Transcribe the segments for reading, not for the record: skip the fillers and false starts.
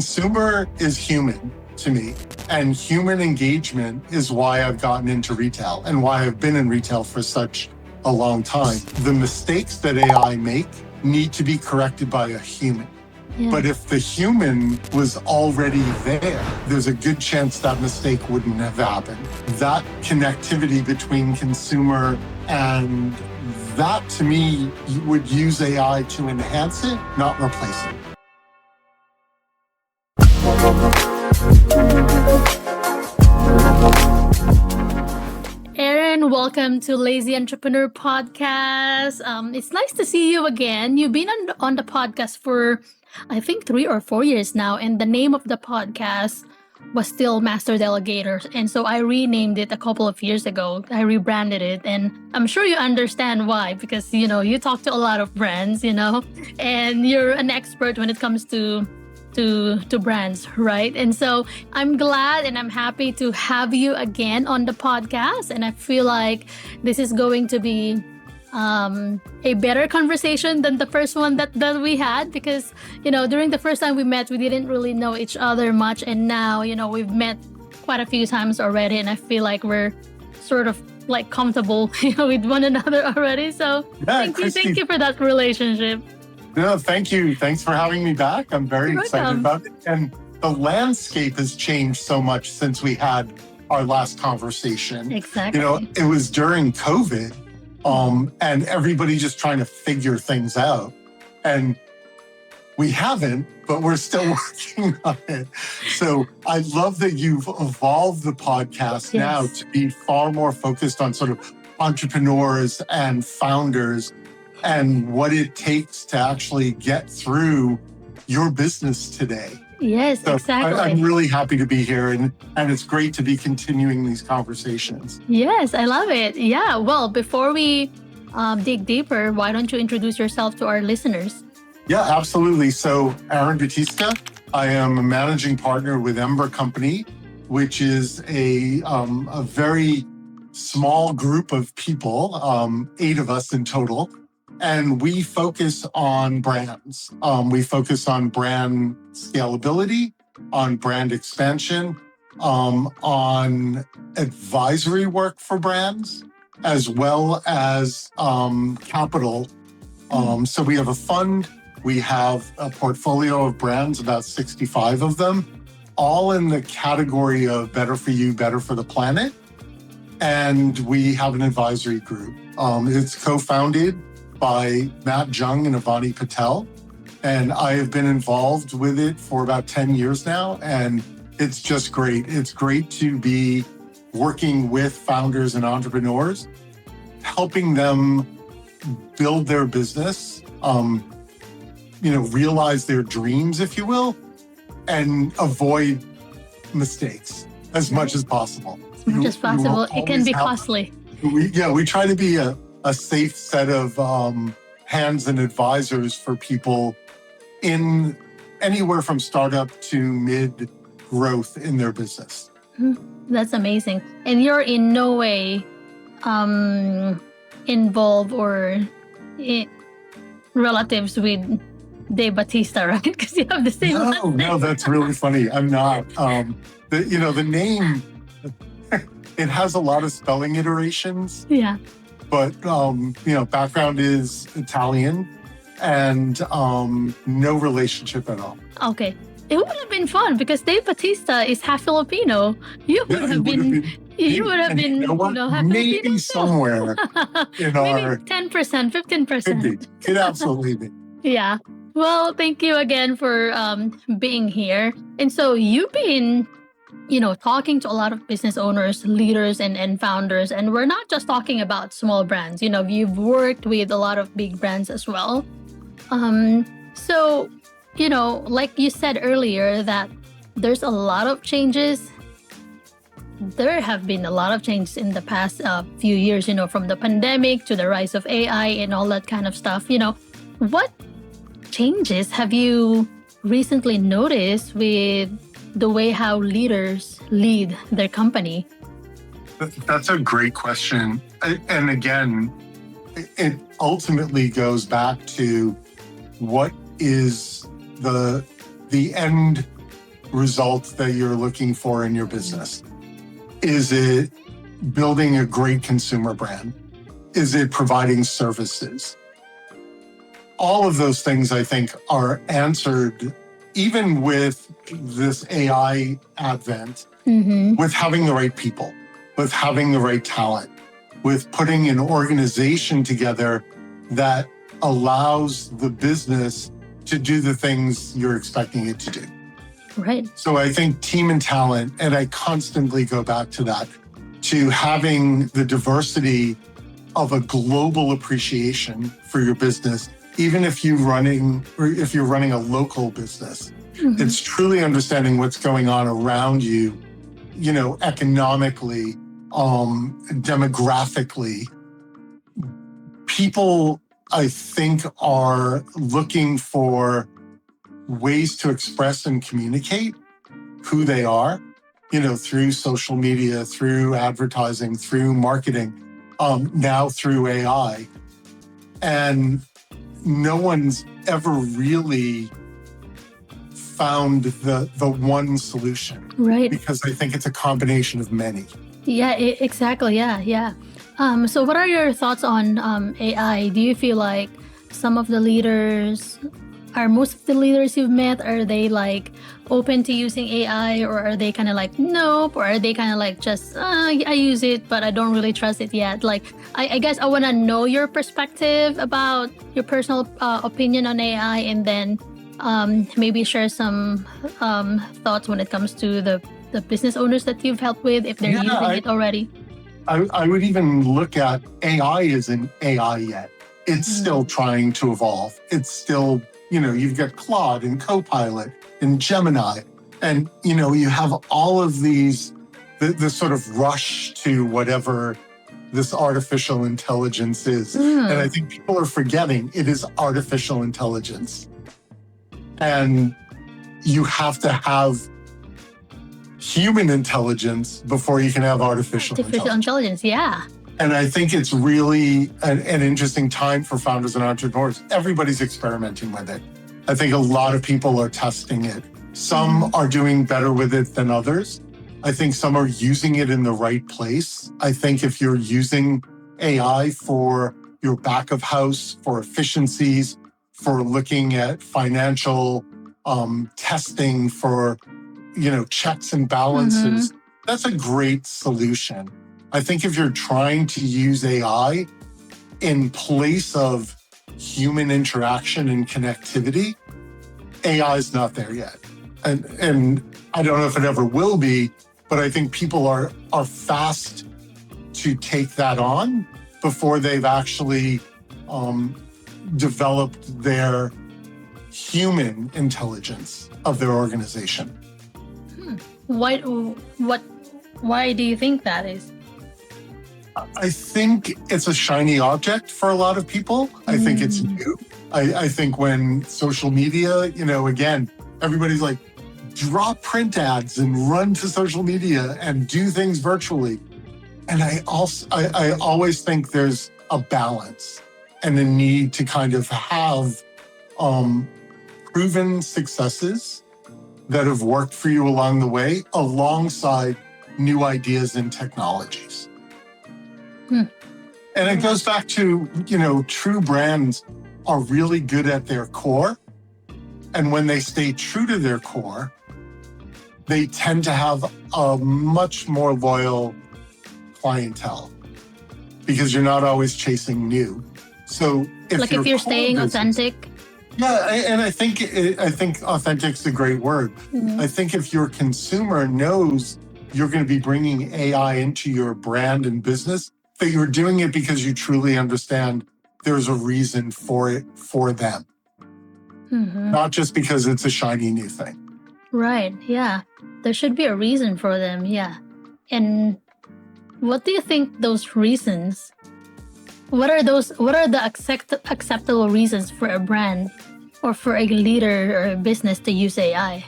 consumer is human to me, and human engagement is why I've gotten into retail and why I've been in retail for such a long time. The mistakes that AI make need to be corrected by a human. Yeah. But if the human was already there's a good chance that mistake wouldn't have happened. That connectivity between consumer and that, to me, you would use AI to enhance it, not replace it. Aaron, welcome to Lazy Entrepreneur Podcast. It's nice to see you again. You've been on the podcast for, I think, 3 or 4 years now, and the name of the podcast was still Master Delegators. And so I renamed it a couple of years ago. I rebranded it, and I'm sure you understand why, because, you talk to a lot of brands, and you're an expert when it comes to brands, right? And so I'm glad and I'm happy to have you again on the podcast. And I feel like this is going to be a better conversation than the first one that we had, because, during the first time we met, we didn't really know each other much. And now, we've met quite a few times already. And I feel like we're sort of like comfortable, with one another already. So thank you for that relationship. No, thank you. Thanks for having me back. I'm very excited about it. And the landscape has changed so much since we had our last conversation. Exactly. It was during COVID, and everybody just trying to figure things out. And we haven't, but we're still working on it. So I love that you've evolved the podcast now to be far more focused on sort of entrepreneurs and founders and what it takes to actually get through your business today. Yes, so exactly. I'm really happy to be here, and it's great to be continuing these conversations. Yes, I love it. Yeah, well, before we dig deeper, why don't you introduce yourself to our listeners? Yeah, absolutely. So Aaron Batista, I am a managing partner with Ember Company, which is a very small group of people, 8 of us in total. And we focus on brands. We focus on brand scalability, on brand expansion, on advisory work for brands, as well as capital. So we have a fund. We have a portfolio of brands, about 65 of them, all in the category of better for you, better for the planet. And we have an advisory group. It's co-founded by Matt Jung and Avani Patel. And I have been involved with it for about 10 years now. And it's just great. It's great to be working with founders and entrepreneurs, helping them build their business, realize their dreams, if you will, and avoid mistakes as much as possible. As much as possible. It can be costly. We try to be a safe set of hands and advisors for people in anywhere from startup to mid growth in their business. That's amazing. And you're in no way involved or relatives with Battista, right? Because you have the same last name. No, that's really funny. I'm not. The name, it has a lot of spelling iterations. Yeah. But, background is Italian and no relationship at all. Okay. It would have been fun because Battista is half Filipino. You would have been half maybe Filipino. somewhere in our... Maybe 10%, 15%. Could absolutely be. Yeah. Well, thank you again for being here. And so you've been talking to a lot of business owners, leaders, and founders. And we're not just talking about small brands. You've worked with a lot of big brands as well. So, like you said earlier, that there's a lot of changes. There have been a lot of changes in the past few years, from the pandemic to the rise of AI and all that kind of stuff. What changes have you recently noticed with the way how leaders lead their company? That's a great question. And again, it ultimately goes back to what is the end result that you're looking for in your business? Is it building a great consumer brand? Is it providing services? All of those things, I think, are answered even with this AI advent, with having the right people, with having the right talent, with putting an organization together that allows the business to do the things you're expecting it to do. Right. So I think team and talent, and I constantly go back to that, to having the diversity of a global appreciation for your business, even if you're running a local business. It's truly understanding what's going on around you, economically, demographically. People, I think, are looking for ways to express and communicate who they are, through social media, through advertising, through marketing, now through AI. And no one's ever really found the one solution. Right. Because I think it's a combination of many. Yeah, exactly. Yeah. So what are your thoughts on AI? Do you feel like most of the leaders you've met, are they like open to using AI, or are they kind of like, nope, or are they kind of like just, I use it, but I don't really trust it yet? Like, I guess I want to know your perspective about your personal opinion on AI, and then maybe share some thoughts when it comes to the business owners that you've helped with, if they're using it already. I would even look at AI isn't AI yet. It's still trying to evolve. It's still, you've got Claude and Copilot and Gemini, and, you have all of these, the sort of rush to whatever this artificial intelligence is. And I think people are forgetting it is artificial intelligence. And you have to have human intelligence before you can have artificial intelligence. Yeah. And I think it's really an interesting time for founders and entrepreneurs. Everybody's experimenting with it. I think a lot of people are testing it. Some are doing better with it than others. I think some are using it in the right place. I think if you're using AI for your back of house, for efficiencies, for looking at financial testing, for checks and balances, that's a great solution. I think if you're trying to use AI in place of human interaction and connectivity, AI is not there yet. And I don't know if it ever will be, but I think people are fast to take that on before they've actually developed their human intelligence of their organization. Why do you think that is? I think it's a shiny object for a lot of people. I think it's new. I think when social media, again, everybody's like, drop print ads and run to social media and do things virtually. And I always think there's a balance and a need to kind of have proven successes that have worked for you along the way, alongside new ideas and technologies. And it goes back to, true brands are really good at their core. And when they stay true to their core, they tend to have a much more loyal clientele, because you're not always chasing new. So if you're staying authentic. Yeah, and I think authentic's a great word. I think if your consumer knows you're going to be bringing AI into your brand and business, that you're doing it because you truly understand there's a reason for it for them. Not just because it's a shiny new thing. Right, yeah. There should be a reason for them, yeah. And what do you think those reasons? What are the acceptable reasons for a brand or for a leader or a business to use AI?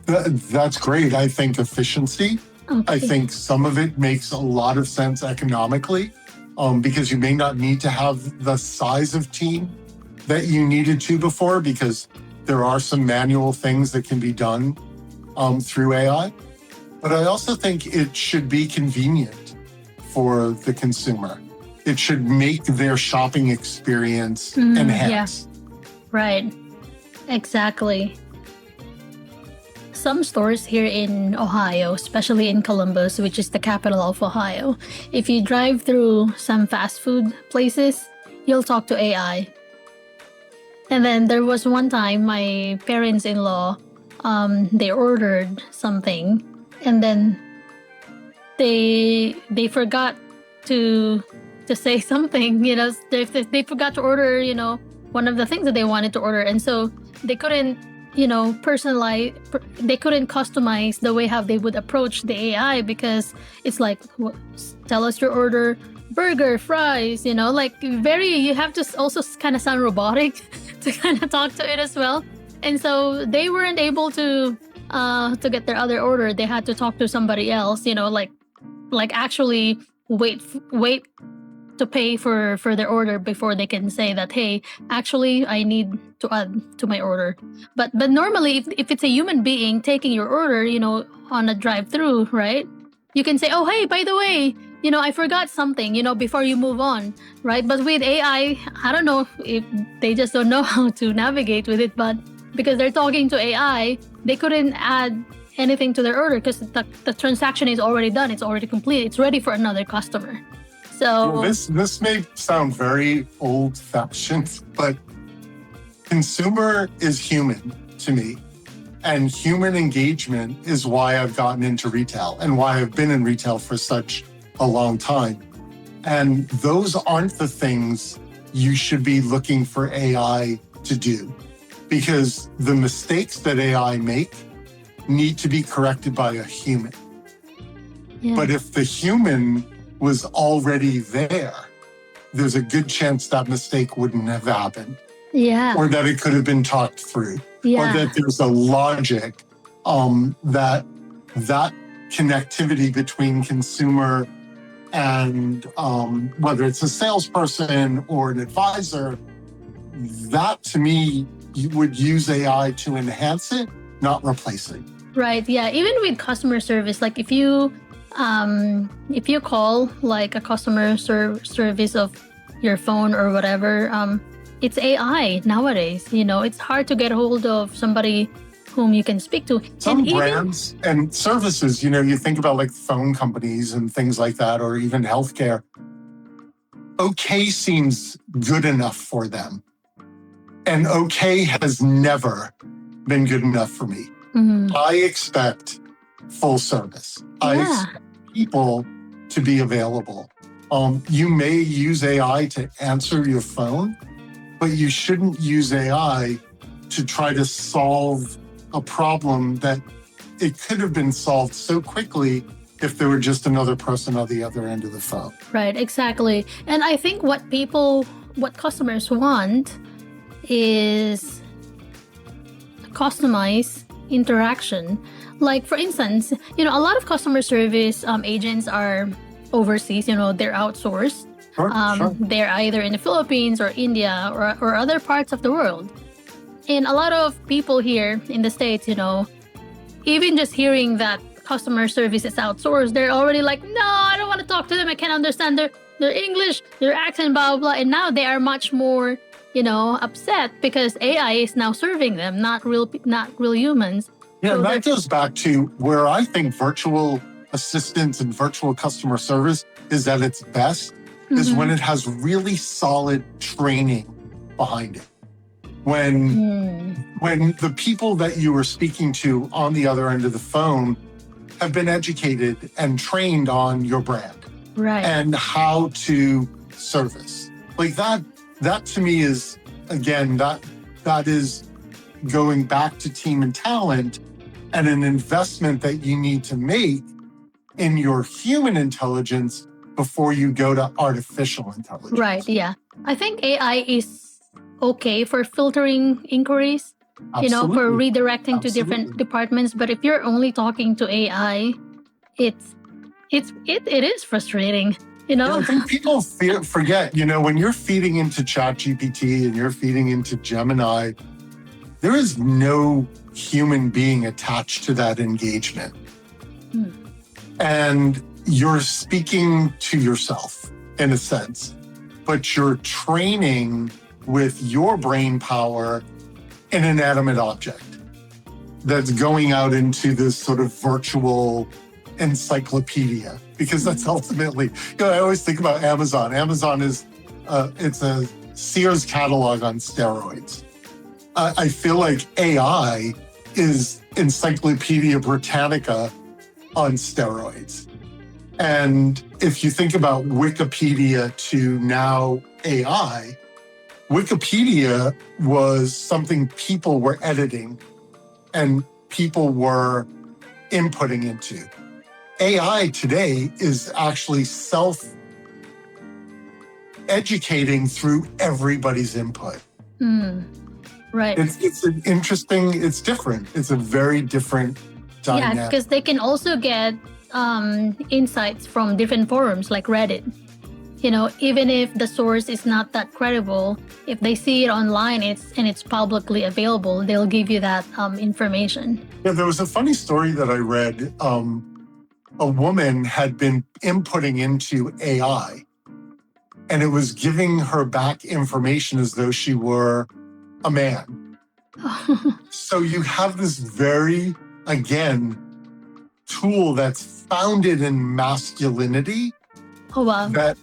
That's great. I think efficiency. Okay. I think some of it makes a lot of sense economically, because you may not need to have the size of team that you needed to before, because there are some manual things that can be done through AI. But I also think it should be convenient for the consumer. It should make their shopping experience enhanced. Yeah. Right. Exactly. Some stores here in Ohio, especially in Columbus, which is the capital of Ohio, if you drive through some fast food places, you'll talk to AI. And then there was one time my parents-in-law, they ordered something, and then they forgot to say something. They forgot to order, one of the things that they wanted to order, and so they couldn't personalize, they couldn't customize the way how they would approach the AI, because it's like, tell us your order, burger, fries, you have to also kind of sound robotic to kind of talk to it as well. And so they weren't able to get their other order. They had to talk to somebody else, like actually wait to pay for their order before they can say that, hey, actually I need to add to my order. But normally if it's a human being taking your order, on a drive-through, right, you can say, oh, hey, by the way, I forgot something, before you move on, right? But with AI, I don't know if they just don't know how to navigate with it, but because they're talking to AI, they couldn't add anything to their order because the transaction is already done, it's already complete, it's ready for another customer. So this may sound very old-fashioned, but consumer is human to me. And human engagement is why I've gotten into retail and why I've been in retail for such a long time. And those aren't the things you should be looking for AI to do, because the mistakes that AI make need to be corrected by a human. Yeah. But if the human was already there, there's a good chance that mistake wouldn't have happened. Yeah. Or that it could have been talked through. Yeah. Or that there's a logic that connectivity between consumer and whether it's a salesperson or an advisor, that to me, you would use AI to enhance it, not replace it. Right. Yeah. Even with customer service, like if you call like a customer service of your phone or whatever, it's AI nowadays. It's hard to get hold of somebody whom you can speak to. Some brands and services, you think about like phone companies and things like that, or even healthcare. Okay seems good enough for them. And okay has never been good enough for me. Mm-hmm. I expect full service. I expect people to be available. You may use AI to answer your phone, but you shouldn't use AI to try to solve a problem that it could have been solved so quickly if there were just another person on the other end of the phone. Right, exactly. And I think what customers want is customized interaction. Like, for instance, a lot of customer service agents are overseas, they're outsourced. Sure. They're either in the Philippines or India or other parts of the world. And a lot of people here in the States, even just hearing that customer service is outsourced, they're already like, no, I don't want to talk to them. I can't understand their English, their accent, blah, blah, blah. And now they are much more, upset because AI is now serving them, not real humans. Yeah, So that goes back to where I think virtual assistants and virtual customer service is at its best, is when it has really solid training behind it. When the people that you are speaking to on the other end of the phone have been educated and trained on your brand, right, and how to service. Like that to me is, again, that is going back to team and talent and an investment that you need to make in your human intelligence before you go to artificial intelligence. Right, yeah. I think AI is okay for filtering inquiries, Absolutely. For redirecting to Absolutely. different departments. But if you're only talking to AI, it is frustrating, Yeah, I think people forget, when you're feeding into ChatGPT and you're feeding into Gemini, there is no human being attached to that engagement. Hmm. And you're speaking to yourself in a sense, but you're training with your brain power an inanimate object that's going out into this sort of virtual encyclopedia, because that's ultimately, I always think about Amazon. Amazon is, it's a Sears catalog on steroids. I feel like AI is Encyclopedia Britannica on steroids. And if you think about Wikipedia to now AI, Wikipedia was something people were editing and people were inputting into. AI today is actually self-educating through everybody's input. Right. It's an interesting, it's different. It's a very different dynamic. Yeah, because they can also get insights from different forums like Reddit. Even if the source is not that credible, if they see it online and it's publicly available, they'll give you that information. Yeah, there was a funny story that I read. A woman had been inputting into AI, and it was giving her back information as though she were a man. So you have this very, again, tool that's founded in masculinity. Oh, wow. That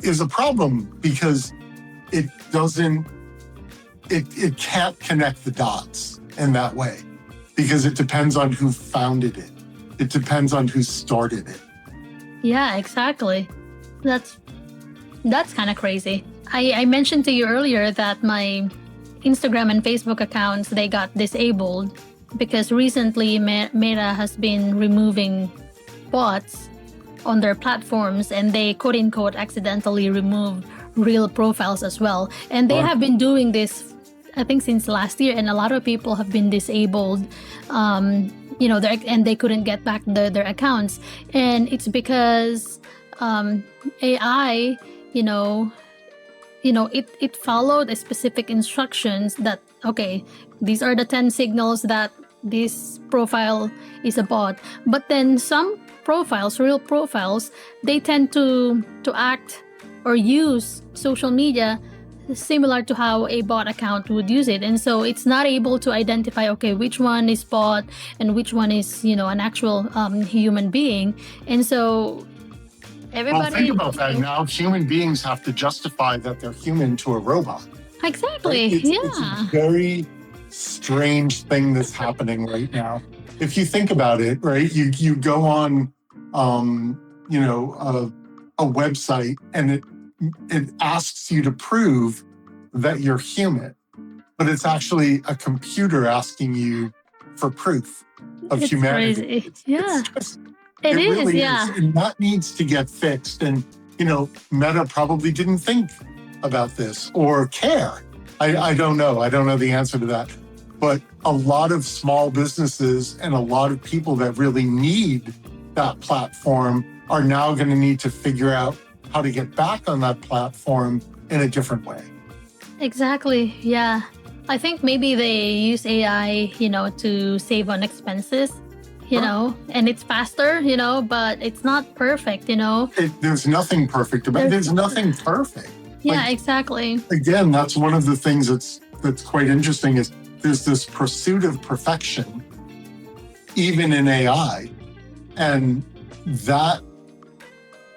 is a problem because it can't connect the dots in that way, because it depends on who founded it. It depends on who started it. Yeah, exactly. That's kind of crazy. I mentioned to you earlier that my Instagram and Facebook accounts, they got disabled because recently Meta has been removing bots on their platforms, and they quote-unquote accidentally remove real profiles as well. And they have been doing this, I think, since last year, and a lot of people have been disabled, and they couldn't get back their accounts. And it's because AI, it followed a specific instructions that, okay, these are the 10 signals that this profile is a bot. But then some profiles, real profiles, they tend to act or use social media similar to how a bot account would use it. And so it's not able to identify, okay, which one is bot and which one is, an actual human being. And so everybody... Well, think about that. Now human beings have to justify that they're human to a robot. Exactly. Right? It's a very strange thing that's happening right now. If you think about it, right, you go on, a website, and it asks you to prove that you're human, but it's actually a computer asking you for proof of humanity. Crazy. Yeah. It is, really yeah. is. And that needs to get fixed. And, Meta probably didn't think about this or care. I don't know. I don't know the answer to that. But a lot of small businesses and a lot of people that really need that platform are now going to need to figure out how to get back on that platform in a different way. Exactly. Yeah. I think maybe they use AI, to save on expenses, and it's faster, but it's not perfect, There's nothing perfect about it. There's nothing perfect. Yeah, exactly. Again, that's one of the things that's quite interesting is there's this pursuit of perfection, even in AI. And that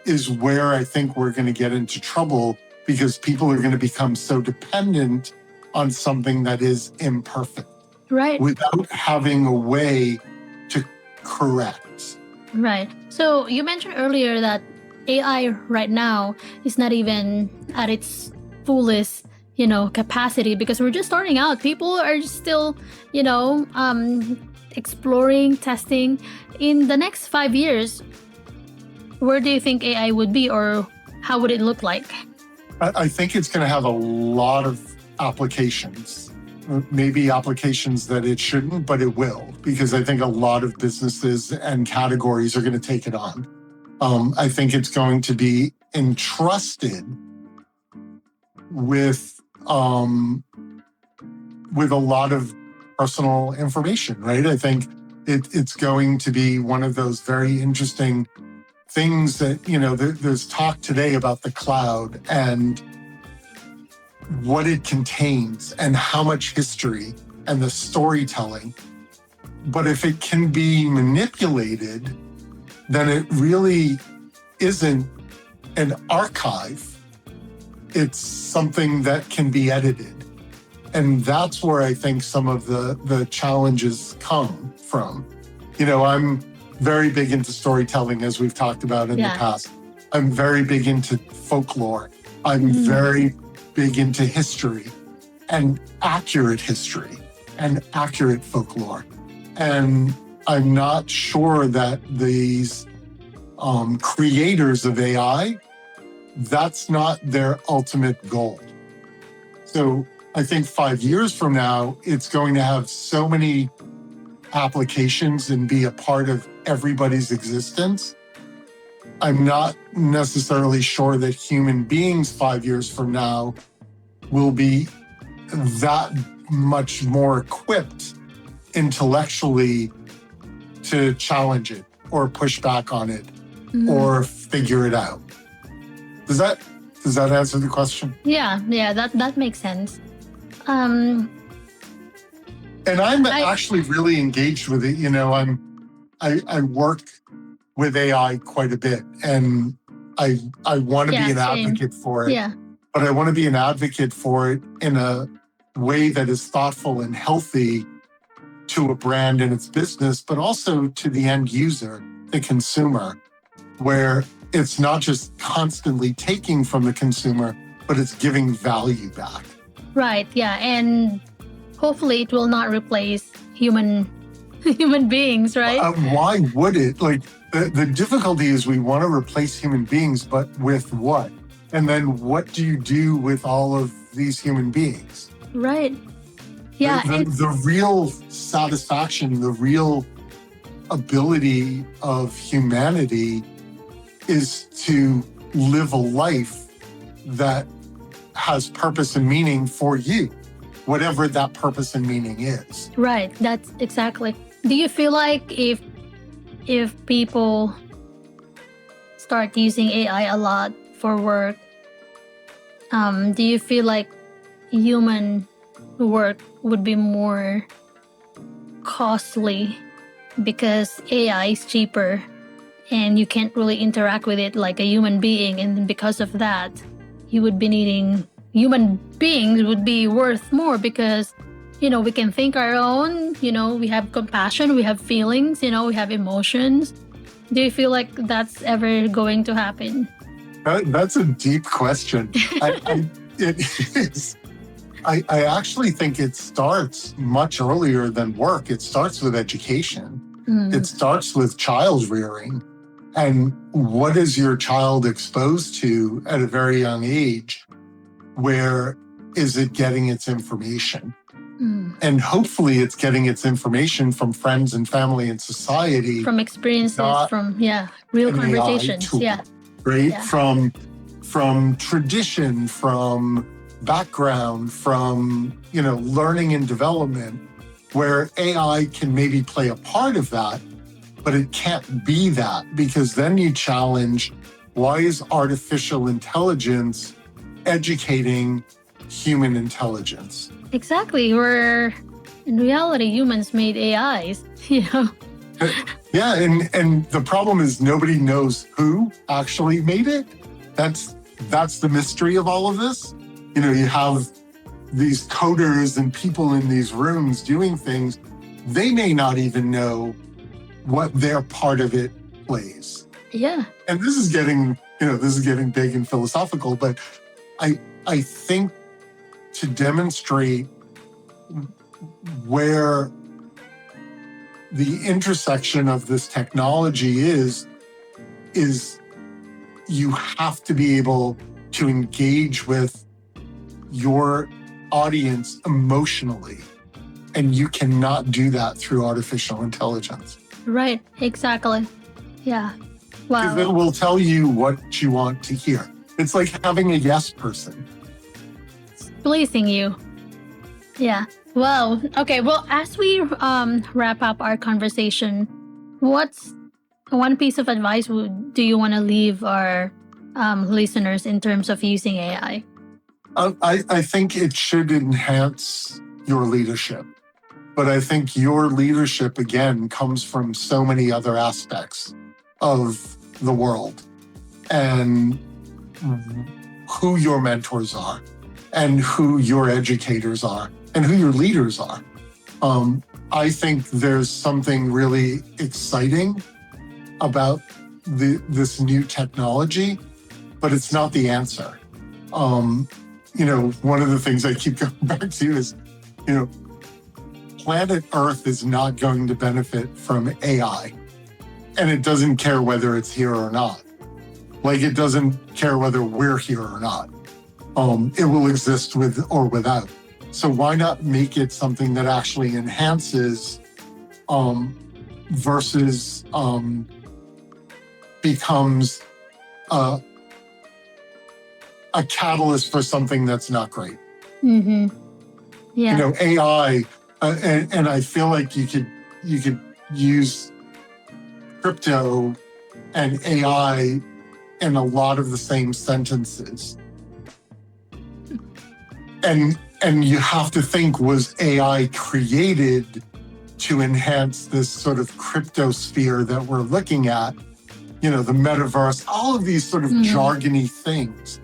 is where I think we're going to get into trouble, because people are going to become so dependent on something that is imperfect. Right. Without having a way to correct. Right. So you mentioned earlier that AI right now is not even at its fullest, capacity, because we're just starting out. People are still, exploring, testing. In the next 5 years, where do you think AI would be, or how would it look like? I think it's going to have a lot of applications, maybe applications that it shouldn't, but it will, because I think a lot of businesses and categories are going to take it on. I think it's going to be entrusted with a lot of personal information, right? I think it's going to be one of those very interesting things that, there's talk today about the cloud and what it contains and how much history and the storytelling. But if it can be manipulated, then it really isn't an archive. It's something that can be edited. And that's where I think some of the challenges come from. I'm very big into storytelling, as we've talked about in the past. I'm very big into folklore. I'm very big into history and accurate history and accurate folklore. And I'm not sure that these creators of AI, that's not their ultimate goal. So I think 5 years from now, it's going to have so many applications and be a part of everybody's existence. I'm not necessarily sure that human beings 5 years from now will be that much more equipped intellectually to challenge it or push back on it or figure it out. Does that answer the question? Yeah, that makes sense. And I'm actually really engaged with it. I work with AI quite a bit, and I want to be an advocate for it. Yeah. But I want to be an advocate for it in a way that is thoughtful and healthy to a brand and its business, but also to the end user, the consumer, where it's not just constantly taking from the consumer, but it's giving value back. Right, yeah. And hopefully it will not replace human beings, right? Why would it? Like, the difficulty is we want to replace human beings, but with what? And then what do you do with all of these human beings? Right. Yeah. The real satisfaction, the real ability of humanity is to live a life that has purpose and meaning for you, whatever that purpose and meaning is. Right. That's exactly. Do you feel like if people start using AI a lot for work, do you feel like human work would be more costly because AI is cheaper and you can't really interact with it like a human being, and because of that you would be needing human beings would be worth more because we can think our own, we have compassion, we have feelings, we have emotions. Do you feel like that's ever going to happen? That's a deep question. I actually think it starts much earlier than work. It starts with education. It starts with child rearing. And what is your child exposed to at a very young age? Where is it getting its information? And hopefully it's getting its information from friends and family and society. From experiences, from real conversations. Tool, right? Yeah. From tradition, from background, from learning and development, where AI can maybe play a part of that, but it can't be that, because then you challenge, why is artificial intelligence educating human intelligence? Exactly. Where in reality humans made AIs, Yeah, and the problem is nobody knows who actually made it. That's the mystery of all of this. You have these coders and people in these rooms doing things. They may not even know what their part of it plays. Yeah. And this is getting big and philosophical, but I think to demonstrate where the intersection of this technology is you have to be able to engage with your audience emotionally. And you cannot do that through artificial intelligence. Right, exactly. Yeah. Wow. Because it will tell you what you want to hear. It's like having a yes person. It's pleasing you. Yeah. Wow. Okay. Well, as we wrap up our conversation, what's one piece of advice do you want to leave our listeners in terms of using AI? I think it should enhance your leadership. But I think your leadership, again, comes from so many other aspects of the world and who your mentors are and who your educators are and who your leaders are. I think there's something really exciting about this new technology, but it's not the answer. One of the things I keep going back to is, planet Earth is not going to benefit from AI. And it doesn't care whether it's here or not. Like, it doesn't care whether we're here or not. It will exist with or without. So why not make it something that actually enhances versus becomes a catalyst for something that's not great. Mm-hmm. Yeah. AI, and I feel like you could use crypto and AI in a lot of the same sentences. And you have to think, was AI created to enhance this sort of crypto sphere that we're looking at, the metaverse, all of these sort of jargony things,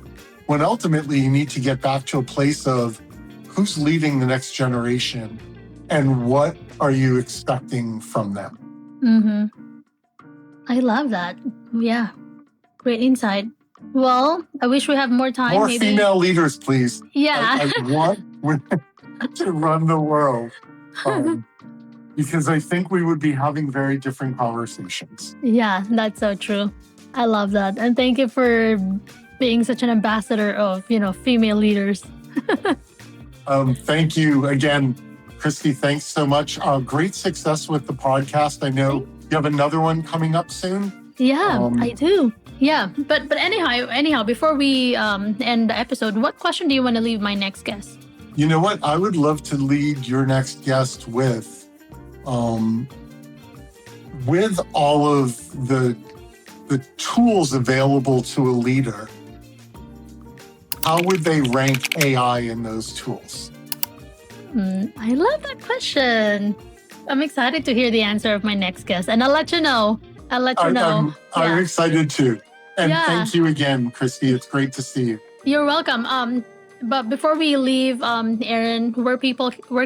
when ultimately you need to get back to a place of who's leading the next generation and what are you expecting from them? I love that. Yeah. Great insight. Well, I wish we have more time. More female leaders, please. Yeah. I want women to run the world. Because I think we would be having very different conversations. Yeah, that's so true. I love that. And thank you for being such an ambassador of, female leaders. Thank you again, Kristy. Thanks so much. Great success with the podcast. I know you have another one coming up soon. Yeah, I do. Yeah, but anyhow, before we end the episode, what question do you want to leave my next guest? You know what? I would love to lead your next guest with all of the tools available to a leader. How would they rank AI in those tools? I love that question. I'm excited to hear the answer of my next guest, and I'll let you know. I'm excited too. And thank you again, Kristy. It's great to see you. You're welcome. But before we leave, Aaron, where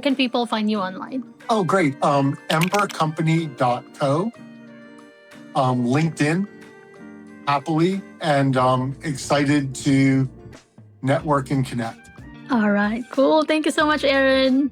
can people find you online? Oh, great. embercompany.co, LinkedIn, happily, and excited to network and connect. All right, cool. Thank you so much, Aaron.